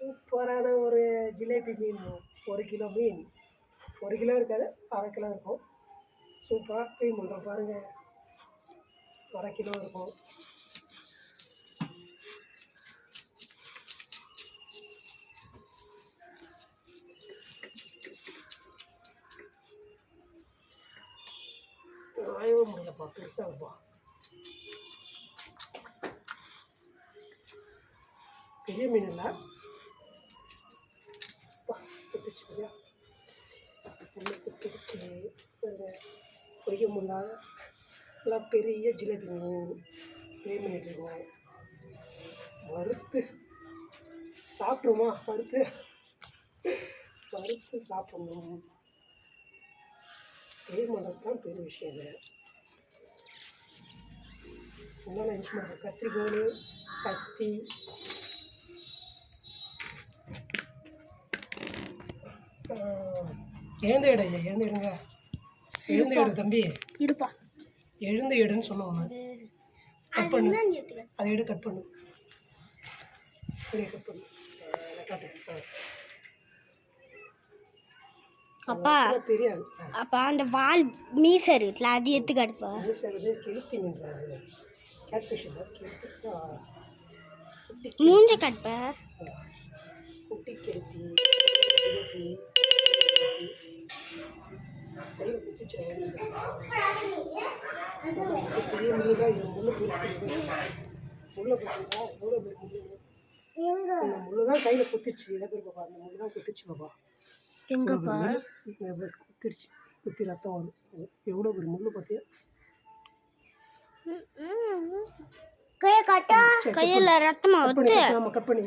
சூப்பரான ஒரு ஜிலேபி மீன். 1 கிலோ மீன். 1 கிலோ இருக்காது, 1/2 கிலோ இருக்கும். சூப்பராக க்ளீன் பண்ணுறோம் பாருங்கள். 1/2 கிலோ இருக்கும். ஆயவே முடியலப்பா, பெருசாக இருப்பா. பெரிய மீன் இல்லை, குத்துச்சு இல்லையா, குத்துச்சு. பொய்ய முடியல, நல்லா பெரிய ஜிலேபி மீன் க்ளீன் பண்ணிட்டுருக்கோம். வறுத்து சாப்பிட்ருமா? வறுத்து சாப்பிட்ணும். க்ளீன் பண்ணுறது தான் பெரிய விஷயம். இல்லை என்னென்ன இன்ஸ்ட்ருமெண்ட், கத்திரிக்கோல், கத்தி, எழுந்து எடுங்க, எழுந்து எடுங்க, எழுந்து எடு தம்பி, இருப்பா, எழுந்து எடுன்னு சொன்னோம். கட் பண்ணு, அதை எடு, கட் பண்ணு, கட் பண்ணு. அப்பா தெரியாது. அப்பா அந்த வால் மீசை இருக்குல்ல, அது எடுத்து கட்டுப்பா. கெளுத்தி மீன், கேட்ஃபிஷ் இல்லை, மூஞ்ச கட்டுப்பா. குட்டி கெளுத்தி, கையில் குத்திச்சு. பெரிய முள்ளு தான், இது முள்ளு பெருசு. முள்ளை போச்சுங்களா? எவ்வளோ பேர் முள்ளு? இந்த முள்ளு தான் கையில் குத்திருச்சு. எதை பேர் பாப்பா, அந்த முள்ளு தான் குத்திச்சு பாப்பா. எங்கப்பா குத்திருச்சு, குத்தி ரத்தம் வரும். எவ்வளோ பேர் முள்ளு பார்த்தியா? கையில ரத்தமா வருது. கட் பண்ணி